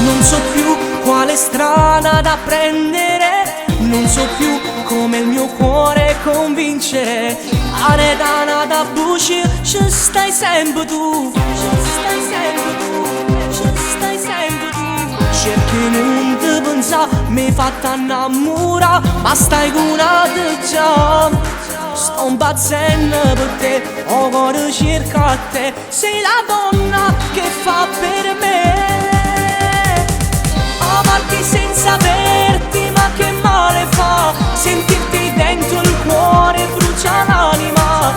Non so più quale strada da prendere, non so più come il mio cuore convincere. Aredana da buci, ci stai sempre tu, ci stai sempre tu, ci stai sempre tu. Cerchi non ti pensare, mi hai fatta innamorare, ma stai con un'altra già. Sto impazzendo per te, ho cuore cerca a te. Sei la donna che fa per me. Amarti senza averti, ma che male fa. Sentirti dentro il cuore brucia l'anima.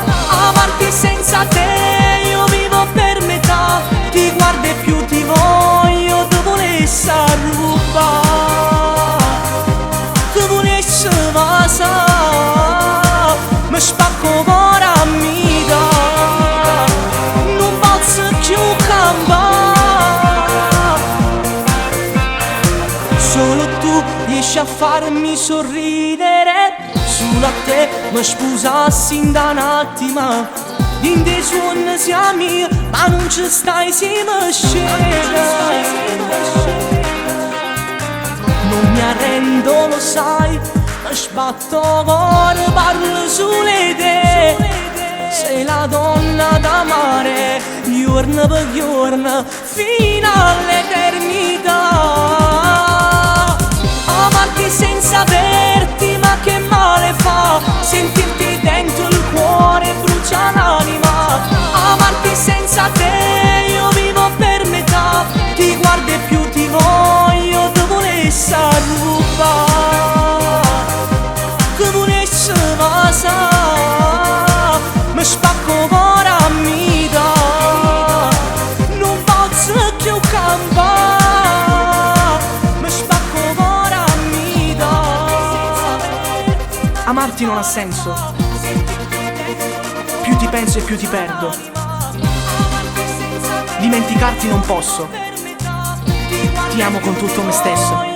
Amarti senza te, io vivo per metà. Ti guardo e più ti voglio, ti volessi rubare, ti volessi vasare. Mi spacco cuore a mita, non posso più cambiare. Solo tu riesci a farmi sorridere, solo a te mi sposassi in da un attimo. In dei suoni siamo, ma non ci stai, si mi scende. Non mi arrendo, lo sai, mi sbatto cuore, parlo solo di te. Sei la donna d'amare, giorno per giorno, fino all'eternità. Amarti senza averti, ma che male fa. Sentirti dentro il cuore brucia l'anima. Amarti senza te, io vivo per metà. Ti guardo e più ti voglio, ti volessi rubare, ti volessi vasare. Mi spacco cuore a mita, non posso più cambiare. Mi spacco cuore a mita. Amarti non ha senso, più ti penso e più ti perdo. Dimenticarti non posso, ti amo con tutto me stesso.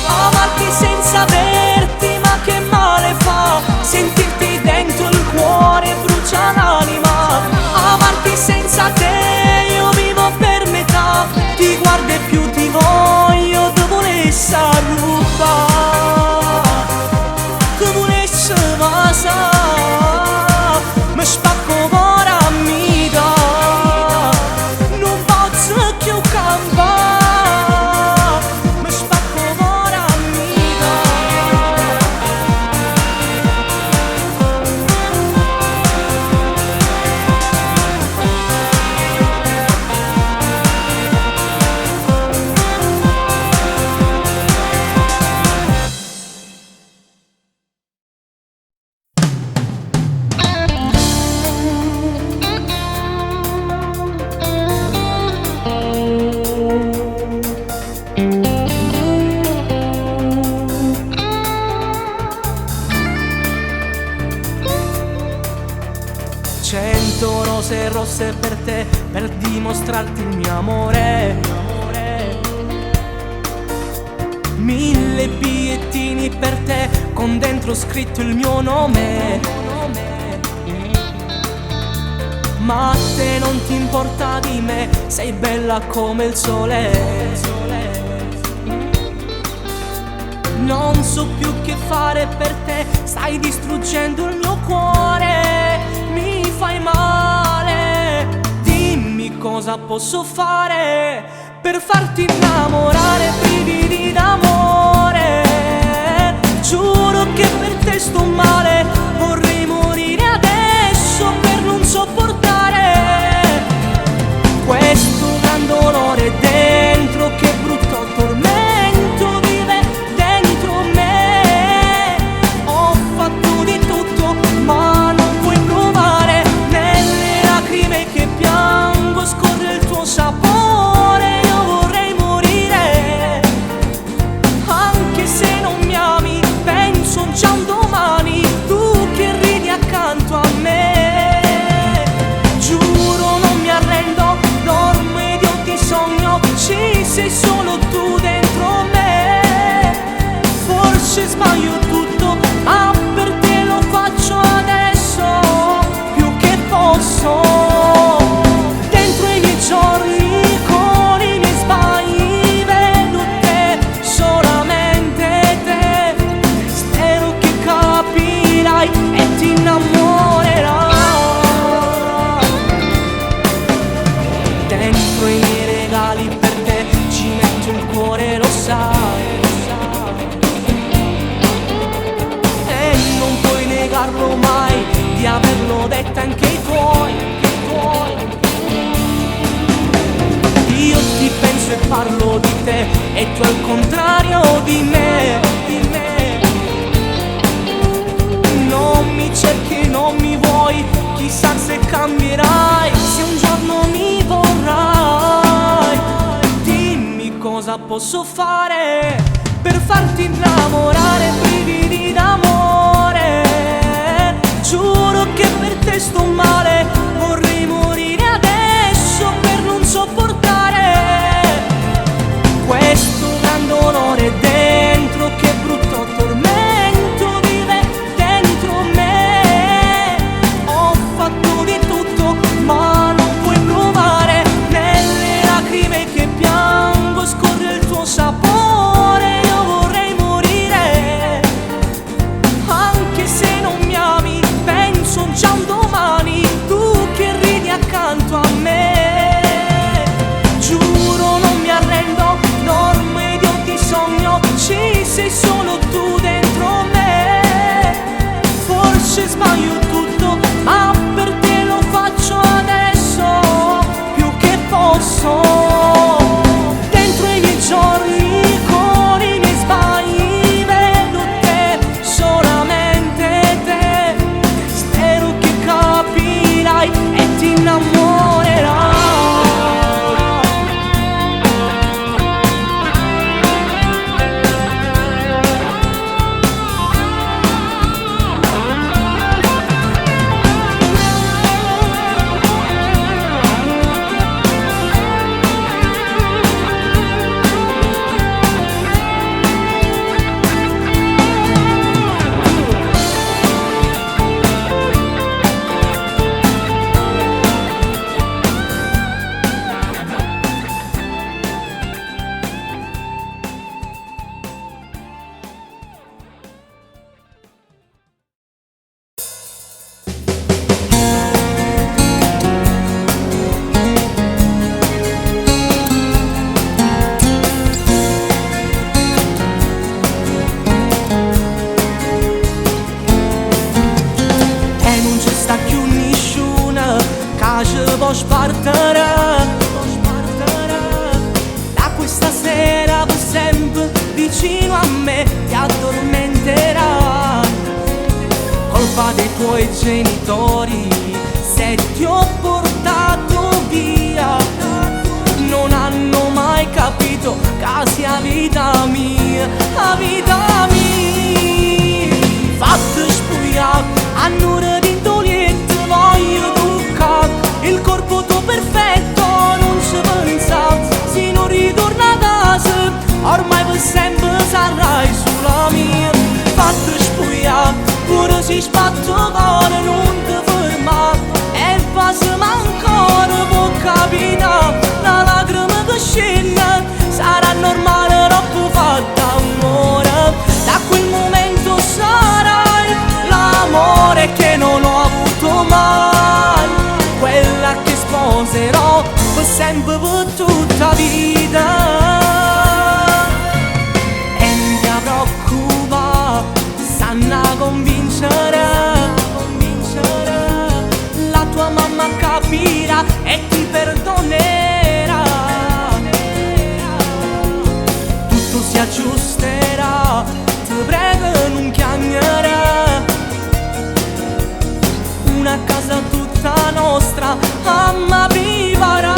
Amarti senza averti, ma che male fa. Sentirti dentro il cuore brucia l'anima. Amarti senza te, io vivo per metà. Ti guardo e più ti voglio, ti volessi rubare, ti volessi vasare. Mi spacco cuore a mita, non posso più cambiare. Cento rose rosse per te, per dimostrarti il mio amore. Mille bigliettini per te, con dentro scritto il mio nome. Ma a te non ti importa di me, sei bella come il sole. Non so più che fare per te, stai distruggendo il mio cuore. Mi fai male, dimmi cosa posso fare per farti innamorare, brividi d'amore. Giuro che per te sto male, vorrei morire adesso per non sopportare questo gran dolore dentro, che brutto tormento vive dentro me. Ho fatto di tutto, ma non puoi provare. Nelle lacrime che piango scorre il tuo sapore. Io vorrei morire, anche se non mi ami, penso già un domani. Tu che regali per te, ci metto il cuore, lo sai. E non puoi negarlo mai, di averlo detto anche i tuoi. Io ti penso e parlo di te, e tu al contrario di me. Non mi cerchi, non mi vuoi, chissà se cambierai, se un giorno mi vorrai. Dimmi cosa posso fare per farti innamorare, brividi d'amore. Giuro che per te sto male, vorrei morire adesso per non sopportare questo gran dolore dentro, che brutto tormento vive dentro me. Ho fatto di tutto ma non puoi provare, nelle lacrime che piango scorre il tuo sapore. Io vorrei morire, anche se non mi ami, penso già un domani, tu che ridi accanto a me. Giuro non mi arrendo, dormo ed io ti sogno, ci sei solo tu dentro me. Forse sbaglio tutto, ma per te lo faccio adesso, più che posso. Dentro i miei giorni, con i miei sbagli, vedo te, solamente te. Spero che capirai e ti innamorerai. Da questa sera per sempre vicino a me ti addormenterà. Colpa dei tuoi genitori se ti ho portato via, non hanno mai capito che sia vita mia, la vita mia. Fatti spugliare a un'ora di intolietto, voglio toccare il corpo tuo perfetto, non ci pensa, se non ritorna a casa, ormai per sempre sarai sulla mia. Fatti spugliare, pure se spatto cuore non ti ferma, e passami ancora può capitare, la lacrima che scende sarà normale, troppo fatta amore. Da quel momento sarai l'amore che non ho avuto mai, quella che sposerò per sempre, per tutta vita. E non ti preoccupare, sanno convincere, la tua mamma capirà e ti perdonerà. Tutto si aggiusterà, ti prego non chiamare, una casa tutta nostra mamma vivrà.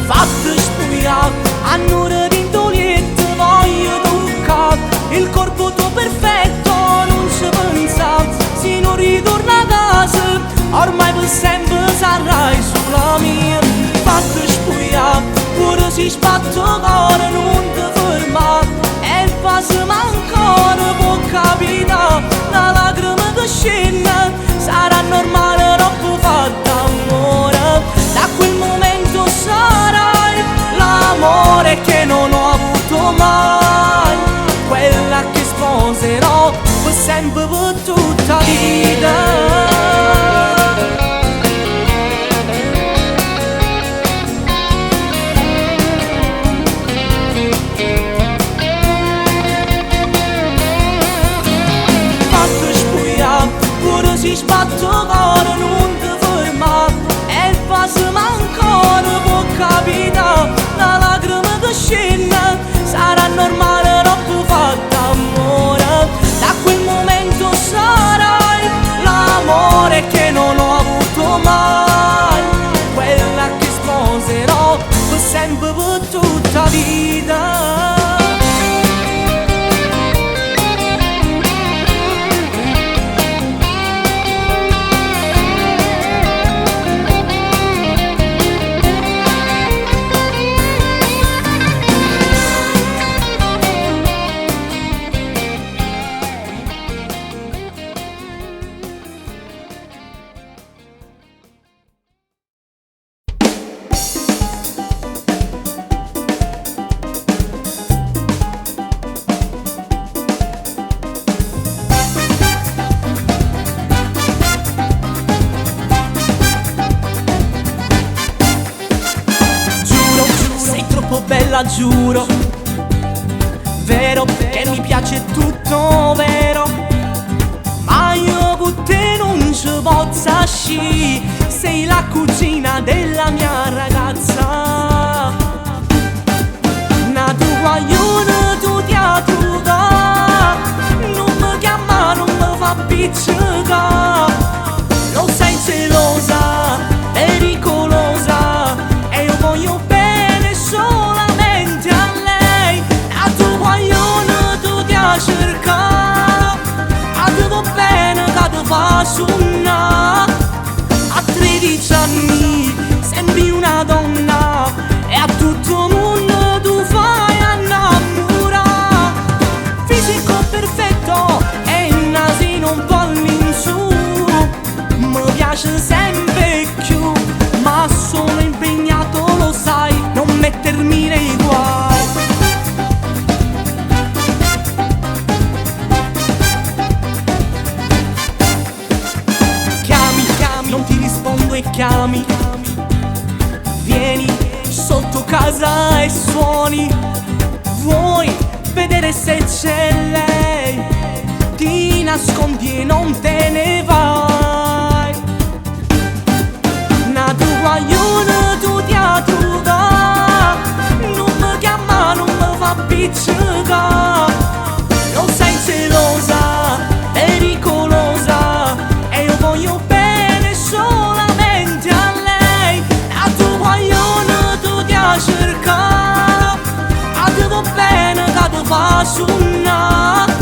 Fatti spugliare a un'ora di intolietto, voglio toccare il corpo tuo perfetto, non ci pensa, se non ritorna a casa, ormai per sempre sarai sulla mia. Fatti spugliare, pure se spatto cuore non ti ferma, e passami ancora può capitare, la lacrima che scende sarà normale, troppo fatta amore. Da quel momento sarai l'amore che non ho avuto mai, quella che sposerò per sempre, per tutta vita. sempre per tutta la vita. Bella, giuro, vero che mi piace tutto, vero, ma io con te non ci posso uscire, sei la cugina della mia ragazza. Na tu guaglione, tu ti attuga, non mi chiama, non mi fa piccica, lo sai gelosa, pericolosa, e io voglio bene solamente a lei. A tu guaglione tu ti cerca, a tu va bene che ti fa suonare. A 13 anni sembri una donna e a tutto il mondo tu fai innamorare. Fisico perfetto e il nasino un po' all'insù, mi piace sempre più, ma sono impegnato, lo sai, non mettermi nei guai. Chiami, non ti rispondo e chiami. Vieni sotto casa e suoni. Vuoi vedere se c'è lei? Ti nascondi e non te ne vai. Na tu guaglione, tu ti attuga, non mi chiama, non mi fa piccica, lo sai gelosa, pericolosa, e io voglio bene solamente a lei. A tu guaglione tu ti cerca, a te va bene che ti fa suonare.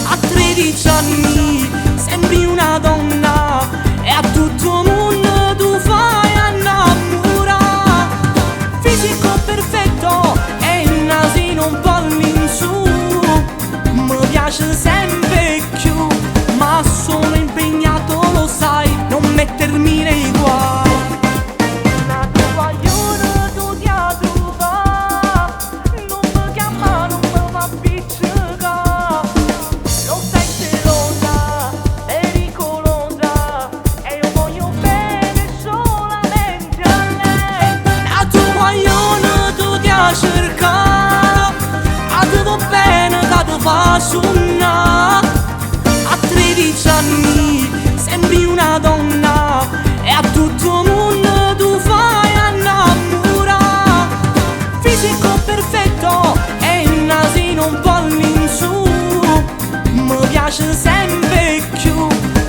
A 13 anni sembri una donna e a tutto il mondo tu fai innamorare. Fisico perfetto e il nasino un po' all'insù, mi piace sempre più, ma sono impegnato, lo sai, non mettermi nei guai. Na tu guaglione tu ti attuga, non mi chiama, non mi fa piccica, lo sai gelosa, pericolosa, e io voglio bene solamente a lei. A tu guaglione tu ti cerca, a te va bene che ti fa suonare. A 13 anni sembri una donna e a tutto il mondo tu fai innamorare. Fisico perfetto e il nasino un po' all'insù, mi piace sempre più,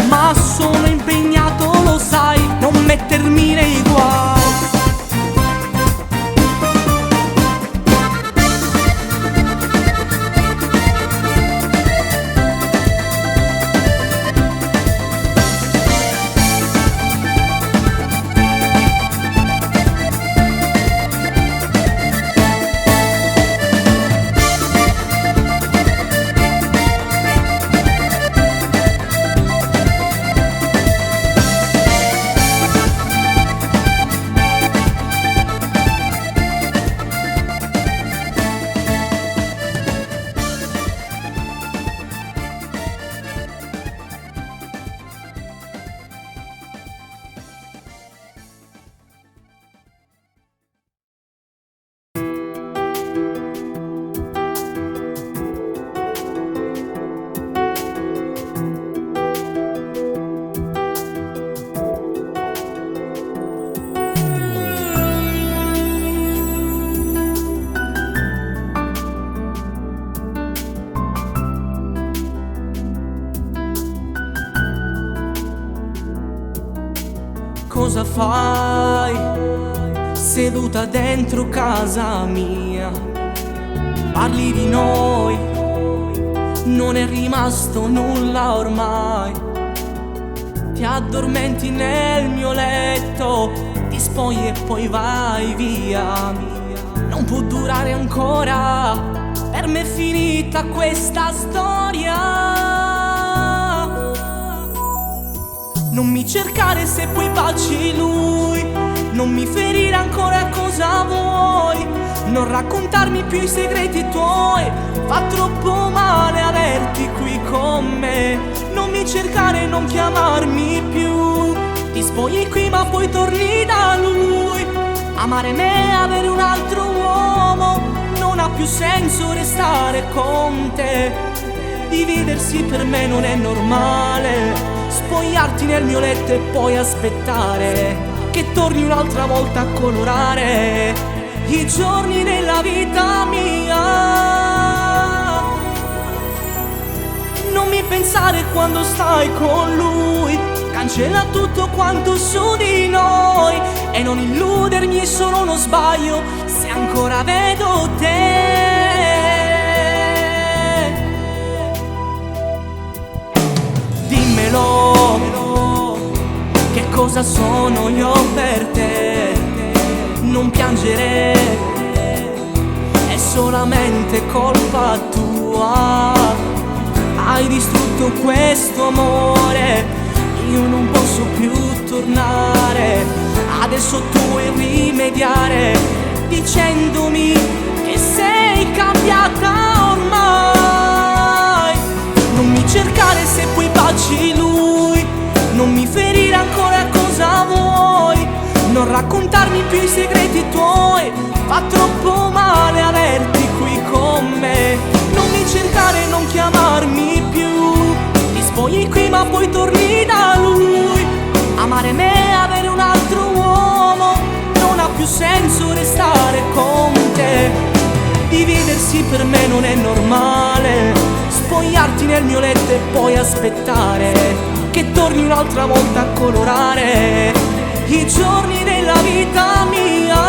ma sono impegnato, lo sai, non mettermi nei guai. cosa fai seduta dentro casa mia. Parli di noi, non è rimasto nulla ormai. Ti addormenti nel mio letto, ti spogli e poi vai via. Non può durare ancora, per me è finita questa storia. Non mi cercare se poi baci lui, non mi ferire ancora, cosa vuoi? Non raccontarmi più i segreti tuoi, fa troppo male averti qui con me. Non mi cercare, non chiamarmi più, ti spogli qui ma poi torni da lui. Amare me, avere un altro uomo, non ha più senso restare con te. Dividersi per me non è normale, spogliarti nel mio letto e poi aspettare che torni un'altra volta a colorare i giorni della vita mia. Non mi pensare quando stai con lui, cancella tutto quanto su di noi e non illudermi, è solo uno sbaglio se ancora vedo te. Dimmelo, che cosa sono io per te? Non piangere, è solamente colpa tua. Hai distrutto questo amore, io non posso più tornare. Adesso tu vuoi rimediare, dicendomi che sei cambiata ormai. Non mi cercare se poi baci lui, non mi ferire ancora, cosa vuoi? Non raccontarmi più i segreti tuoi, fa troppo male averti qui con me. Non mi cercare, non chiamarmi più, ti spogli qui ma poi torni da lui. Amare me, avere un altro uomo, non ha più senso restare con te. Dividersi per me non è normale, spogliarti nel mio letto e poi aspettare che torni un'altra volta a colorare i giorni della vita mia.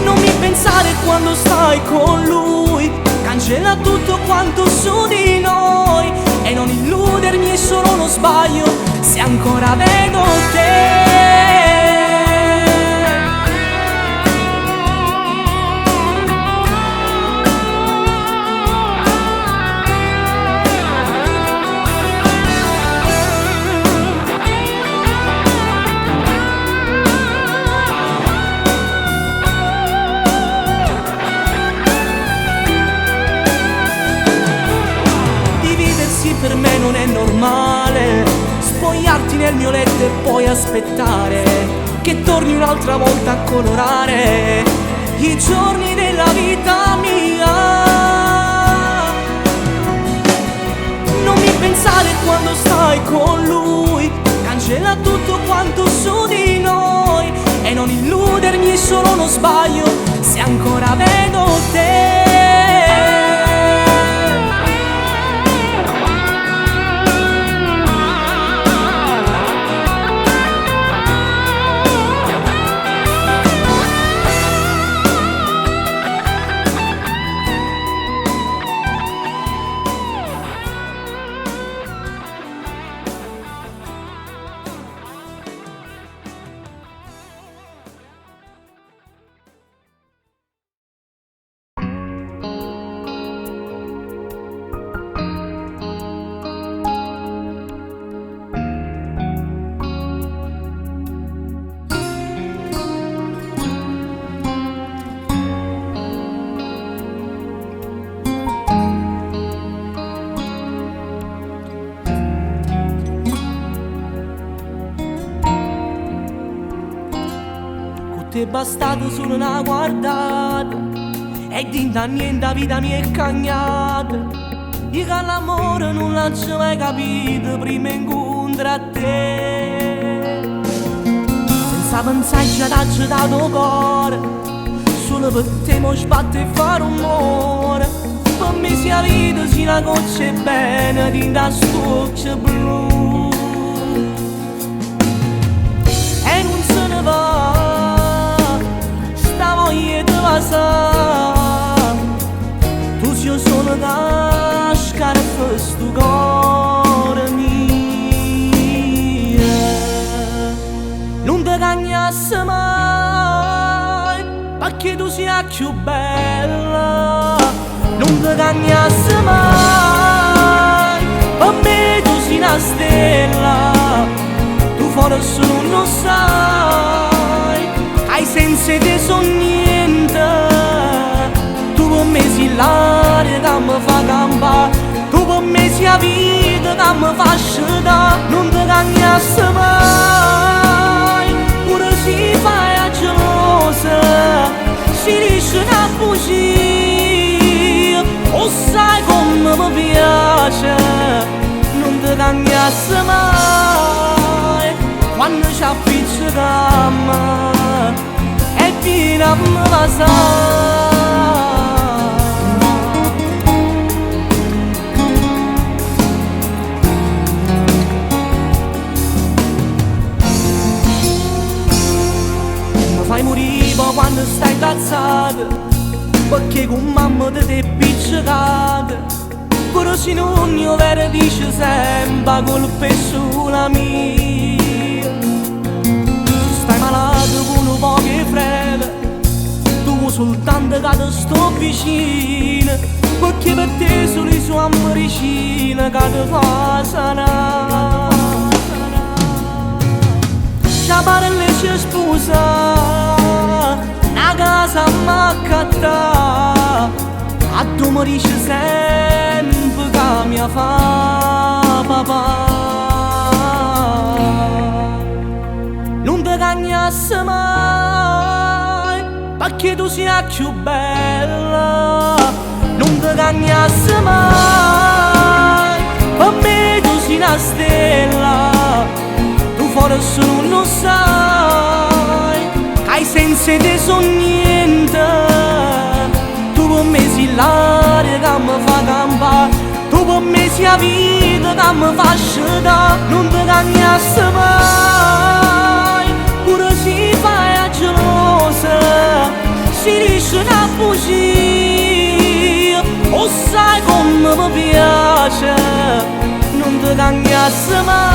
Non mi pensare quando stai con lui, cancella tutto quanto su di noi e non illudermi, è solo uno sbaglio se ancora vedo te. Per me non è normale, spogliarti nel mio letto e poi aspettare che torni un'altra volta a colorare i giorni della vita mia. Non mi pensare quando stai con lui, cancella tutto quanto su di noi e non illudermi, è solo uno sbaglio se ancora vedo te. Ti è bastato solo una guardata e dinda niente, la vita mi è cagnata. Io che l'amore non l'ho mai capito prima incontro a te. Senza pensare già t'ho dato cuore, solo per te mo sbatto e fa rumore. Per me sia vita si la goccia è bene, dinda stuccia blu. cambiasse mai, perché tu sia più bella. Non ti cambiasse mai, per me tu sei una stella. Tu forse non sai, hai senza te son niente. Tu per me sei l'aria che mi fa campare, tu per me sei la vita che mi fa scendere. Non ti cambiasse mai, pure se fai a gelosa, si riesce a fuggire. O sai come mi piace, non ti cambiasse mai. Quando ci appiccichiamo e fino a me passare. Fai morire quando stai incazzata, perché con mamma ti sei piccicata. Però se non io vero dice sempre colpa è sulla mia. Se stai malato con un po' che frega, tu soltanto che ti sto vicino, perché per te solo i suoi medicina che ti fa sanare. Ciabarelle ci sposa, una casa m'accatta, a tu mi dice sempre che mi fa papà. Non ti cambiasse mai, perché tu sia più bella. Non ti cambiasse mai, per me tu sei una stella. Forse non sai, hai senza te son niente. Tu per me sei l'aria che mi fa campare, tu per me sei la vita che mi fa scendere. Non ti cambiasse mai, pure se fai a gelosa, si riesce a fuggire. O sai come mi piace, non ti cambiasse mai.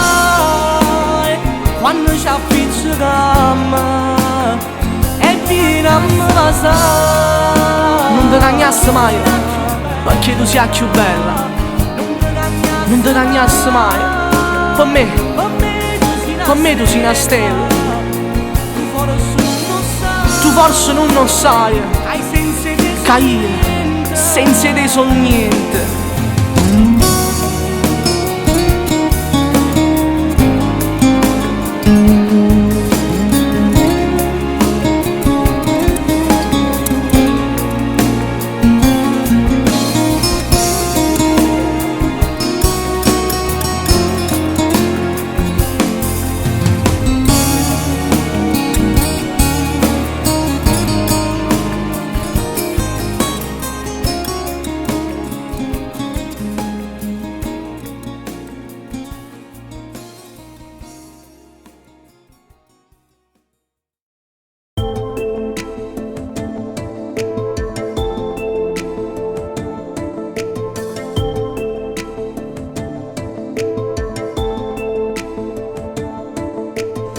Quando ci appiccichiamo e fino a me passare. Non ti cambiasse mai, perché tu sia più bella. Non ti cambiasse mai, per me tu sei una stella. Tu forse non sai, che io senza te son niente.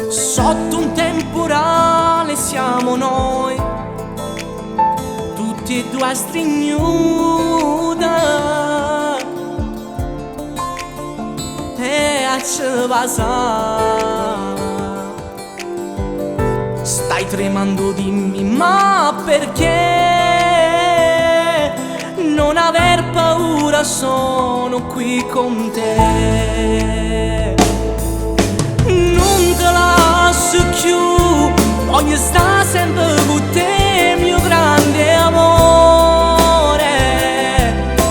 Sotto un temporale siamo noi, tutti e due stringnuti, e a ce passa. Stai tremando, dimmi, ma perché? Non aver paura, sono qui con te. Non te lascio più, voglio stare sempre con te, mio grande amore,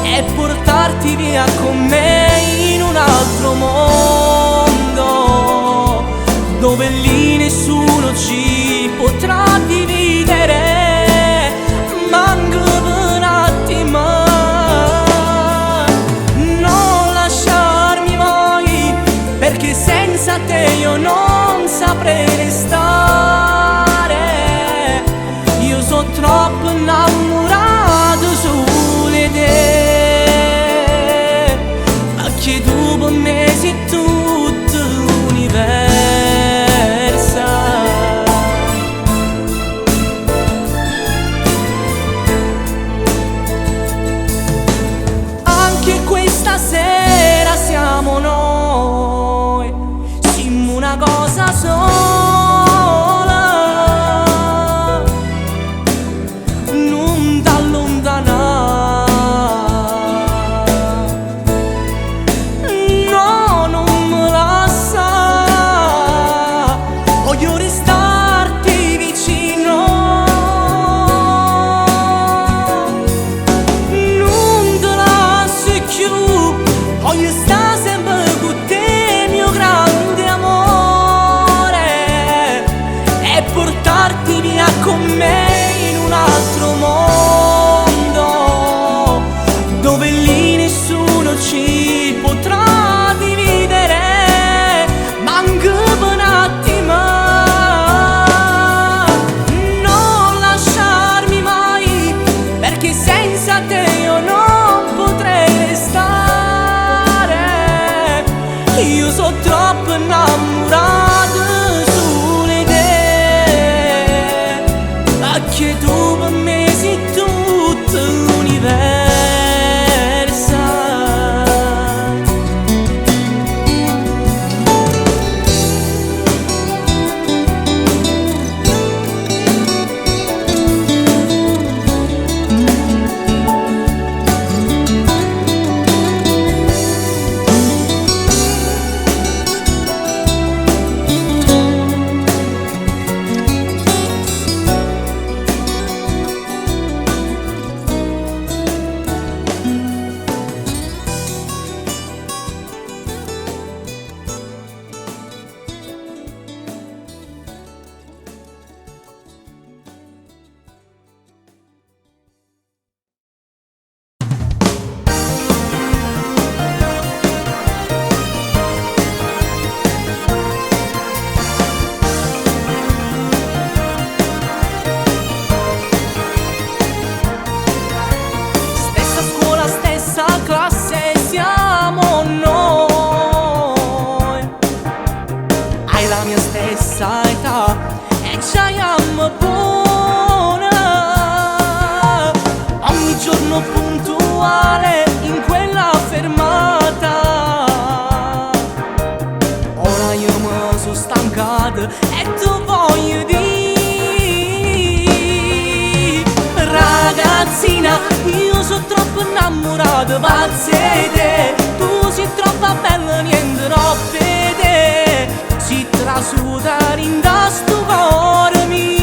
e portarti via con me in un altro mondo, dove lì nessuno ci potrà dividere, manco per un attimo. Non lasciarmi mai, perché senza te io non saprei restare. Io sono troppo innamorato solo di te, perché tu per me sei tutto l'universo. e c'aiamo buona. Ogni giorno puntuale in quella fermata. Ora io mi sono stancato e tu voglio dire: ragazzina, io sono troppo innamorato, pazza di te. Tu sei troppo bella, niente troppo te. Si trasuda in sto cuore mio.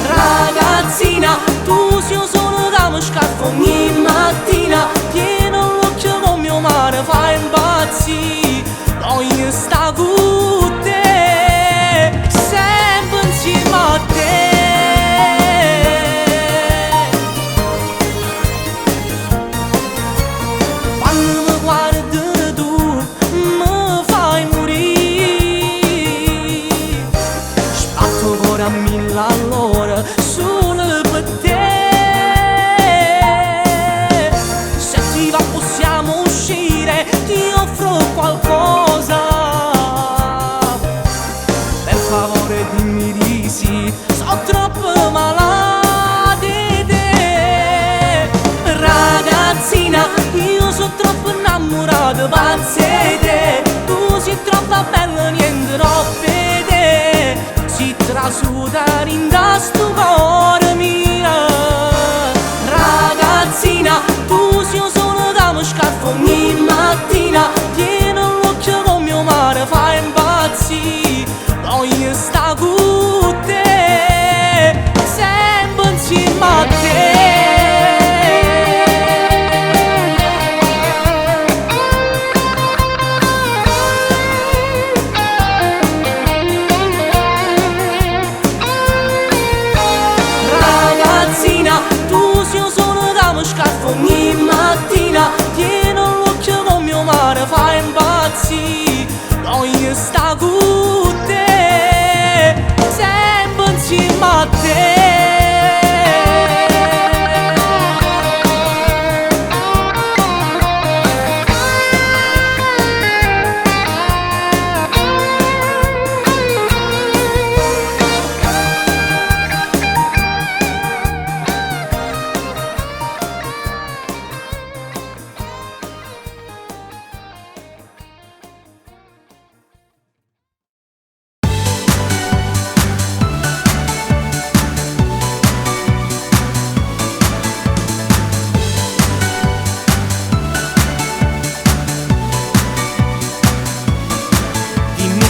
Ragazzina, tu sei solo da mi scarpo ogni mattina. Pieno l'occhio con mio mare, fai impazzire. Voglio sta con te, sempre insieme a te. Quando mi guardi tu mi fai morire. Sbatto cuore a 1000 all'ora solo per te. Se ti va possiamo uscire, ti offro qualcosa. Per favore dimmi di sì, sono troppo malata di te. Ragazzina, io sono troppo innamorato, pazza di te. Tu sei troppo bella, niente troppo te. Si trasuda in sto cuore mio. Ragazzina, tu sei solo da mi scarpo ogni mattina. Pieno l'occhio con mio mare, fai impazzire. Voglio sta con te, sempre insieme a te. Ragazzina, tu sei solo da mi scarpo ogni mattina. Pieno l'occhio con mio mare, fai impazzire. Voglio sta con te, sempre insieme a te.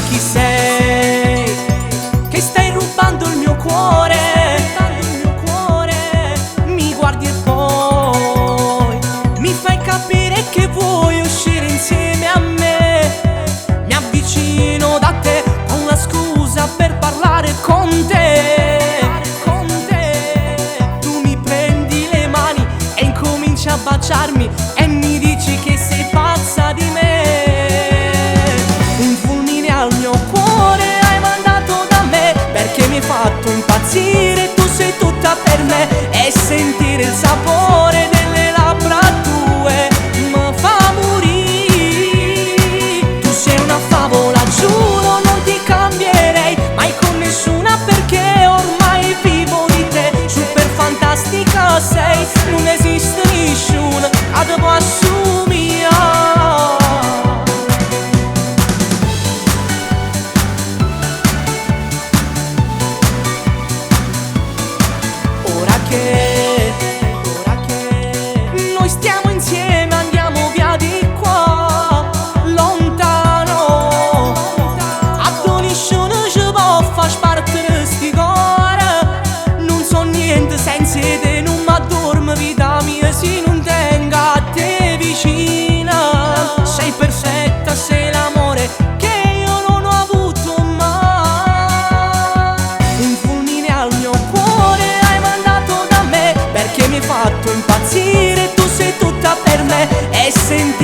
Chi sei? Che stai rubando il mio cuore? Mi guardi e poi mi fai capire che vuoi uscire insieme a me. Mi avvicino da te con la scusa per parlare con te. Tu mi prendi le mani e incominci a baciarmi e mi dici che sei pazza di me. Un fulmine al mio cuore hai mandato da me, perché mi hai fatto impazzire, tu sei tutta per me. E sentire il sapore delle labbra tue mi fa morire. Tu sei una favola, giuro non ti cambierei mai con nessuna, perché ormai vivo di te. Super fantastica sei, non esiste nessuno che ti può assumere. Ora che noi stiamo insieme, andiamo via di qua, lontano. A Toniscio non ci può far spartere sti cuore. Non so niente senza te, non m'addormo vita mia se non tengo a te vicina. Sei perfetta, sei l'amore che io non ho avuto mai. Un fulmine al mio cuore hai mandato da me, perché mi hai fatto impazzire, tu sei tutta per me. E senti